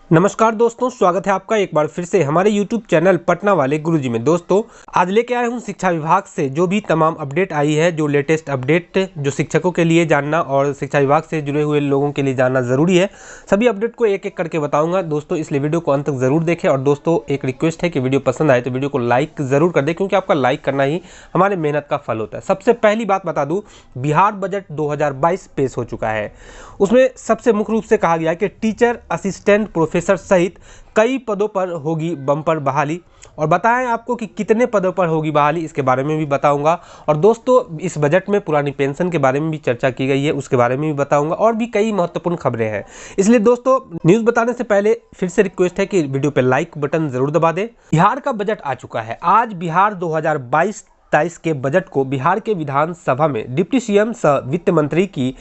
नमस्कार दोस्तों, स्वागत है आपका एक बार फिर से हमारे YouTube चैनल पटना वाले गुरुजी में। दोस्तों आज लेके आए हूँ शिक्षा विभाग से जो भी तमाम अपडेट आई है, जो लेटेस्ट अपडेट जो शिक्षकों के लिए जानना और शिक्षा विभाग से जुड़े हुए लोगों के लिए जानना ज़रूरी है, सभी अपडेट को एक एक करके बताऊंगा दोस्तों। इसलिए वीडियो को अंत तक ज़रूर देखें और दोस्तों एक रिक्वेस्ट है कि वीडियो पसंद आए तो वीडियो को लाइक ज़रूर कर दें, क्योंकि आपका लाइक करना ही हमारे मेहनत का फल होता है। सबसे पहली बात बता दूँ, बिहार बजट 2022 पेश हो चुका है। उसमें सबसे मुख्य रूप से कहा गया है कि टीचर, असिस्टेंट प्रोफेसर सहित कई पदों पर होगी बम्पर बहाली। और बताएं आपको कि कितने पदों पर होगी बहाली, इसके बारे में भी बताऊंगा। और दोस्तों इस बजट में पुरानी पेंशन के बारे में भी चर्चा की गई है, उसके बारे में भी बताऊंगा। और भी कई महत्वपूर्ण खबरें हैं। इसलिए दोस्तों न्यूज़ बताने से पहले फिर से रिक्वेस्ट है कि वीडियो पे लाइक बटन जरूर दबा दें। बिहार का बजट आ चुका है। आज बिहार 2022-23 के बजट को बिहार के विधानसभा में डिप्टी सीएम सह वित्त मंत्री की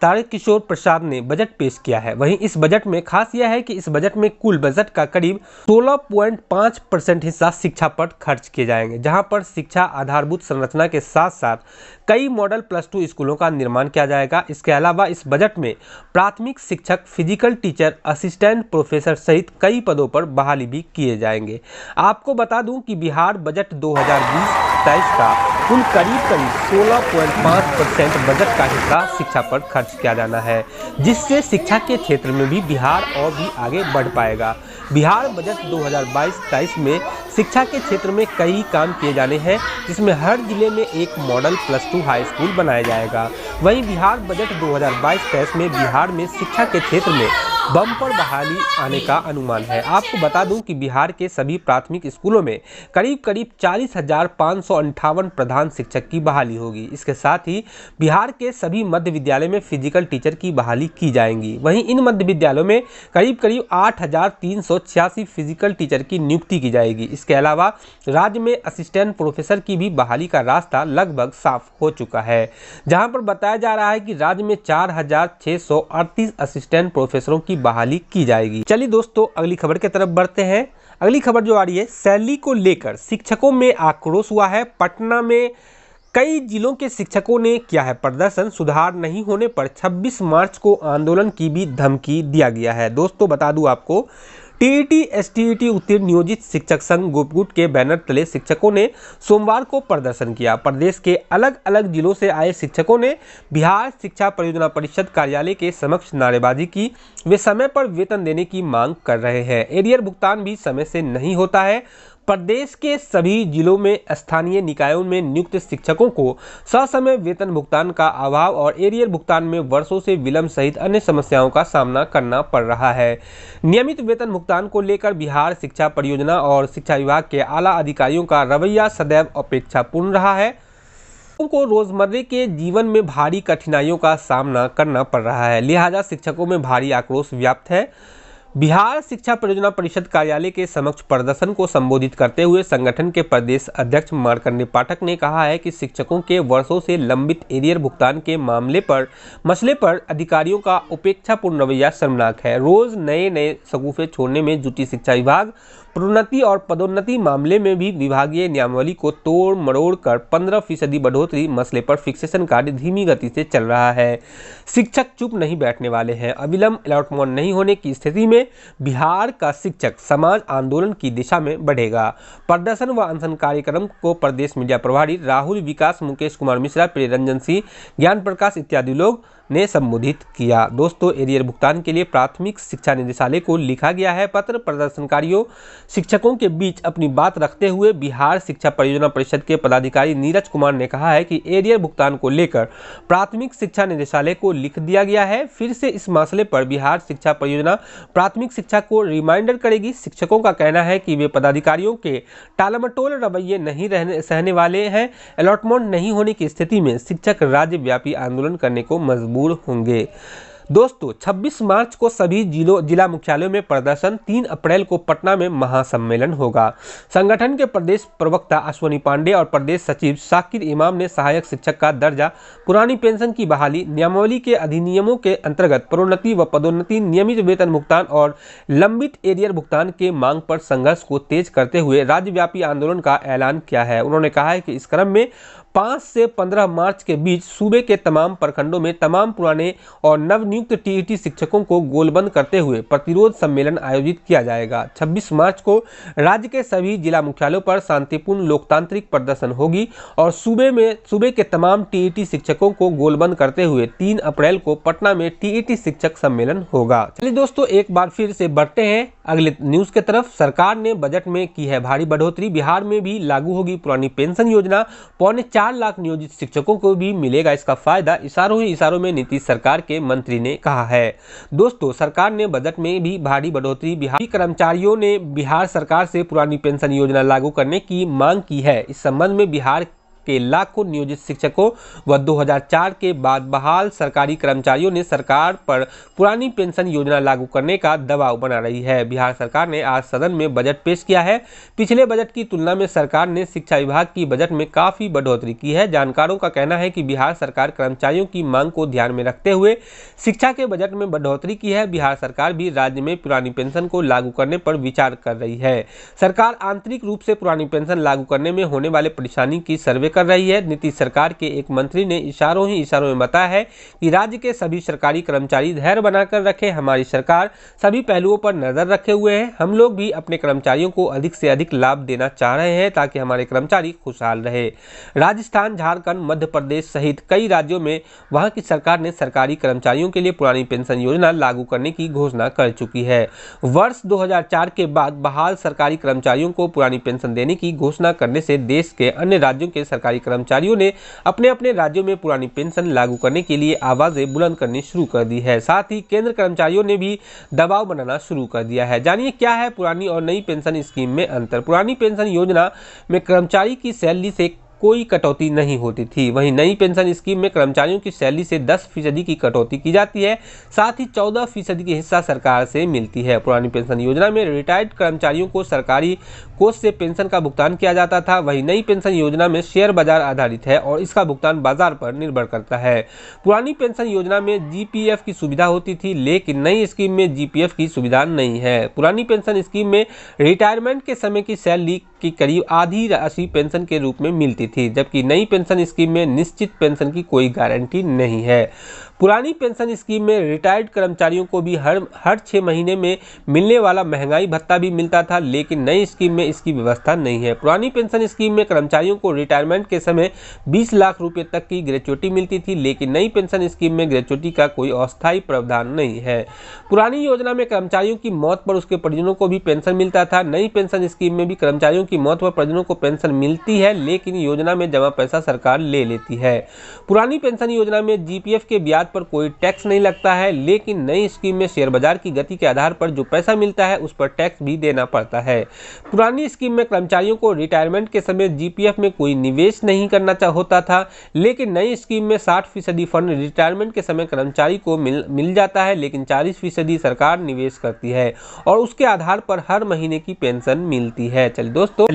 तारकिशोर प्रसाद ने बजट पेश किया है। वहीं इस बजट में खास यह है कि इस बजट में कुल बजट का करीब 16.5% हिस्सा शिक्षा पर खर्च किए जाएंगे, जहां पर शिक्षा आधारभूत संरचना के साथ साथ कई मॉडल +2 स्कूलों का निर्माण किया जाएगा। इसके अलावा इस बजट में प्राथमिक शिक्षक, फिजिकल टीचर, असिस्टेंट प्रोफेसर सहित कई पदों पर बहाली भी किए जाएंगे। आपको बता दूं कि बिहार बजट 2020-23 का कुल करीब 16.5% बजट का हिस्सा शिक्षा पर खर्च किया जाना है, जिससे शिक्षा के क्षेत्र में भी बिहार और भी आगे बढ़ पाएगा। बिहार बजट 2022-23 में शिक्षा के क्षेत्र में कई काम किए जाने हैं, जिसमें हर जिले में एक मॉडल +2 हाई स्कूल बनाया जाएगा। वहीं बिहार बजट 2022-23 में बिहार में शिक्षा के क्षेत्र में बम्पर बहाली आने का अनुमान है। आपको बता दूं कि बिहार के सभी प्राथमिक स्कूलों में करीब 40,558 प्रधान शिक्षक की बहाली होगी। इसके साथ ही बिहार के सभी मध्य विद्यालय में फिजिकल टीचर की बहाली की जाएंगी। वहीं इन मध्य विद्यालयों में करीब 8,386 फिजिकल टीचर की नियुक्ति की जाएगी। इसके अलावा राज्य में असिस्टेंट प्रोफेसर की भी बहाली का रास्ता लगभग साफ हो चुका है, जहां पर बताया जा रहा है कि राज्य में 4,638 असिस्टेंट प्रोफेसरों की बहाली की जाएगी। चलिए दोस्तों अगली खबर की तरफ बढ़ते हैं। अगली खबर जो आ रही है, सैलरी को लेकर शिक्षकों में आक्रोश हुआ है। पटना में कई जिलों के शिक्षकों ने किया है प्रदर्शन। सुधार नहीं होने पर 26 मार्च को आंदोलन की भी धमकी दिया गया है। दोस्तों बता दूं आपको, टीईटी एसटीईटी उत्तीर्ण नियोजित शिक्षक संघ गोपगुट के बैनर तले शिक्षकों ने सोमवार को प्रदर्शन किया। प्रदेश के अलग अलग जिलों से आए शिक्षकों ने बिहार शिक्षा परियोजना परिषद कार्यालय के समक्ष नारेबाजी की। वे समय पर वेतन देने की मांग कर रहे हैं। एरियर भुगतान भी समय से नहीं होता है। प्रदेश के सभी जिलों में स्थानीय निकायों में नियुक्त शिक्षकों को ससमय वेतन भुगतान का अभाव और एरियर भुगतान में वर्षों से विलंब सहित अन्य समस्याओं का सामना करना पड़ रहा है। नियमित वेतन भुगतान को लेकर बिहार शिक्षा परियोजना और शिक्षा विभाग के आला अधिकारियों का रवैया सदैव अपेक्षापूर्ण रहा है। को रोजमर्रा के जीवन में भारी कठिनाइयों का सामना करना पड़ रहा है, लिहाजा शिक्षकों में भारी आक्रोश व्याप्त है। बिहार शिक्षा परियोजना परिषद कार्यालय के समक्ष प्रदर्शन को संबोधित करते हुए संगठन के प्रदेश अध्यक्ष मार्कंडेय पाठक ने कहा है कि शिक्षकों के वर्षों से लंबित एरियर भुगतान के मसले पर अधिकारियों का उपेक्षापूर्ण रवैया शर्मनाक है। रोज नए शगुफे छोड़ने में जुटी शिक्षा विभाग प्रोन्नति और पदोन्नति मामले में भी विभागीय नियमावली को तोड़ मरोड़ कर 15% बढ़ोतरी मसले पर फिक्सेशन कार्य धीमी गति से चल रहा है। शिक्षक चुप नहीं बैठने वाले हैं। अविलंब अलॉटमेंट नहीं होने की स्थिति में बिहार का शिक्षक समाज आंदोलन की दिशा में बढ़ेगा। प्रदर्शन व अनशन कार्यक्रम को प्रदेश मीडिया प्रभारी राहुल विकास, मुकेश कुमार मिश्रा, प्रियरंजन सिंह, ज्ञान प्रकाश इत्यादि लोग ने संबोधित किया। दोस्तों एरियर भुगतान के लिए प्राथमिक शिक्षा निदेशालय को लिखा गया है पत्र। प्रदर्शनकारियों शिक्षकों के बीच अपनी बात रखते हुए बिहार शिक्षा परियोजना परिषद के पदाधिकारी नीरज कुमार ने कहा है कि एरियर भुगतान को लेकर प्राथमिक शिक्षा निदेशालय को लिख दिया गया है। फिर से इस मसले पर बिहार शिक्षा परियोजना प्राथमिक शिक्षा को रिमाइंडर करेगी। शिक्षकों का कहना है कि वे पदाधिकारियों के टालमटोल रवैये नहीं सहने वाले हैं। अलॉटमेंट नहीं होने की स्थिति में शिक्षक राज्यव्यापी आंदोलन करने को मजबूर होंगे। दोस्तों 26 मार्च को सभी जिला मुख्यालयों में प्रदर्शन, 3 अप्रैल को पटना में महासम्मेलन होगा। संगठन के प्रदेश प्रवक्ता अश्वनी पांडे और प्रदेश सचिव शाकिर इमाम ने सहायक शिक्षक का दर्जा, पुरानी पेंशन की बहाली, नियमावली के अधिनियमों के अंतर्गत प्रोन्नति व पदोन्नति, नियमित वेतन भुगतान और लंबित एरियर भुगतान के मांग पर संघर्ष को तेज करते हुए राज्यव्यापी आंदोलन का ऐलान किया है। उन्होंने कहा है कि इस क्रम में 5 से 15 मार्च के बीच सूबे के तमाम प्रखंडों में तमाम पुराने और नवनियुक्त टीईटी शिक्षकों को गोलबंद करते हुए प्रतिरोध सम्मेलन आयोजित किया जाएगा। 26 मार्च को राज्य के सभी जिला मुख्यालयों पर शांतिपूर्ण लोकतांत्रिक प्रदर्शन होगी और सूबे के तमाम टीईटी शिक्षकों को गोलबंद करते हुए 3 अप्रैल को पटना में टीईटी शिक्षक सम्मेलन होगा। चलिए दोस्तों, एक बार फिर से बढ़ते हैं अगले न्यूज की तरफ। सरकार ने बजट में की है भारी बढ़ोतरी, बिहार में भी लागू होगी पुरानी पेंशन योजना, 4.25 लाख नियोजित शिक्षकों को भी मिलेगा इसका फायदा, इशारों ही इशारों में नीतीश सरकार के मंत्री ने कहा है। दोस्तों, सरकार ने बजट में भी भारी बढ़ोतरी, बिहारी कर्मचारियों ने बिहार सरकार से पुरानी पेंशन योजना लागू करने की मांग की है। इस संबंध में बिहार के लाखों नियोजित शिक्षकों व 2004 के बाद बहाल सरकारी कर्मचारियों ने सरकार पर पुरानी पेंशन योजना लागू करने का दबाव बना रही है। बिहार सरकार ने आज सदन में बजट पेश किया है। पिछले बजट की तुलना में सरकार ने शिक्षा विभाग की बजट में काफी बढ़ोतरी की है। जानकारों का कहना है कि बिहार सरकार कर्मचारियों की मांग को ध्यान में रखते हुए शिक्षा के बजट में बढ़ोतरी की है। बिहार सरकार भी राज्य में पुरानी पेंशन को लागू करने पर विचार कर रही है। सरकार आंतरिक रूप से पुरानी पेंशन लागू करने में होने वाले परेशानी की सर्वे कर रही है। नीतीश सरकार के एक मंत्री ने इशारों ही इशारों में बताया है कि राज्य के सभी सरकारी कर्मचारी धैर्य बनाकर रखें, हमारी सरकार सभी पहलुओं पर नजर रखे हुए हैं। हम लोग भी अपने कर्मचारियों को अधिक से अधिक लाभ देना चाह रहे हैं ताकि हमारे कर्मचारी खुशहाल रहे। राजस्थान, झारखंड, मध्य प्रदेश सहित कई राज्यों में वहां की सरकार ने सरकारी कर्मचारियों के लिए पुरानी पेंशन योजना लागू करने की घोषणा कर चुकी है। वर्ष 2004 के बाद बहाल सरकारी कर्मचारियों को पुरानी पेंशन देने की घोषणा करने से देश के अन्य राज्यों के सरकारी कर्मचारियों ने अपने अपने राज्यों में पुरानी पेंशन लागू करने के लिए आवाजें बुलंद करनी शुरू कर दी है। साथ ही केंद्र कर्मचारियों ने भी दबाव बनाना शुरू कर दिया है। जानिए क्या है पुरानी और नई पेंशन स्कीम में अंतर। पुरानी पेंशन योजना में कर्मचारी की सैलरी से कोई कटौती नहीं होती थी। वहीं नई पेंशन स्कीम में कर्मचारियों की सैलरी से 10% की कटौती की जाती है। साथ ही 14% की हिस्सा सरकार से मिलती है। पुरानी पेंशन योजना में रिटायर्ड कर्मचारियों को सरकारी कोष से पेंशन का भुगतान किया जाता था। वहीं नई पेंशन योजना में शेयर बाजार आधारित है और इसका भुगतान बाजार पर निर्भर करता है। पुरानी पेंशन योजना में जीपीएफ की सुविधा होती थी, लेकिन नई स्कीम में जीपीएफ की सुविधा नहीं है। पुरानी पेंशन स्कीम में रिटायरमेंट के समय की सैलरी की करीब आधी राशि पेंशन के रूप में मिलती थी, जबकि नई पेंशन स्कीम में निश्चित पेंशन की कोई गारंटी नहीं है। पुरानी पेंशन स्कीम में रिटायर्ड कर्मचारियों को भी हर 6 महीने में मिलने वाला महंगाई भत्ता भी मिलता था, लेकिन नई स्कीम में इसकी व्यवस्था नहीं है। पुरानी पेंशन स्कीम में कर्मचारियों को रिटायरमेंट के समय 20 लाख रुपए तक की ग्रेच्युटी मिलती थी, लेकिन नई पेंशन स्कीम में ग्रेच्युटी का कोई अस्थायी प्रावधान नहीं है। पुरानी योजना में कर्मचारियों की मौत पर उसके परिजनों को भी पेंशन मिलता था। नई पेंशन स्कीम में भी कर्मचारियों की मौत पर परिजनों को पेंशन मिलती है, लेकिन योजना में जमा पैसा सरकार ले लेती है। पुरानी पेंशन योजना में जीपीएफ के ब्याज पर कोई टैक्स नहीं लगता है, लेकिन नई स्कीम में शेयर बाजार की गति के आधार पर जो पैसा मिलता है उस पर टैक्स भी देना पड़ता है। पुरानी स्कीम में कर्मचारियों को रिटायरमेंट के समय जीपीएफ में कोई निवेश नहीं करना होता था, लेकिन नई स्कीम में 60% फंड रिटायरमेंट के समय कर्मचारी को मिल जाता है, लेकिन 40% सरकार निवेश करती है और उसके आधार पर हर महीने की पेंशन मिलती है। चलिए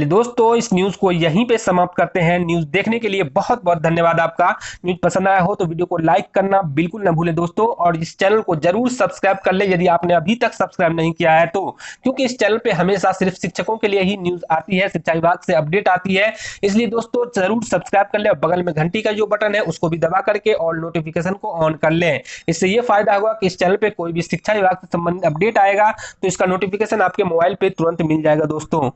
दोस्तों, इस न्यूज को यहीं पे समाप्त करते हैं। न्यूज देखने के लिए बहुत बहुत धन्यवाद आपका। न्यूज पसंद आया हो तो वीडियो को लाइक करना बिल्कुल न भूलें दोस्तों, और इस चैनल को जरूर सब्सक्राइब कर ले यदि आपने अभी तक सब्सक्राइब नहीं किया है तो, क्योंकि इस चैनल पे हमेशा सिर्फ शिक्षकों के लिए ही न्यूज आती है, शिक्षा विभाग से अपडेट आती है। इसलिए दोस्तों जरूर सब्सक्राइब कर ले और बगल में घंटी का जो बटन है उसको भी दबा करके और नोटिफिकेशन को ऑन कर लें। इससे ये फायदा होगा कि इस चैनल पे कोई भी शिक्षा विभाग से संबंधित अपडेट आएगा तो इसका नोटिफिकेशन आपके मोबाइल पे तुरंत मिल जाएगा दोस्तों।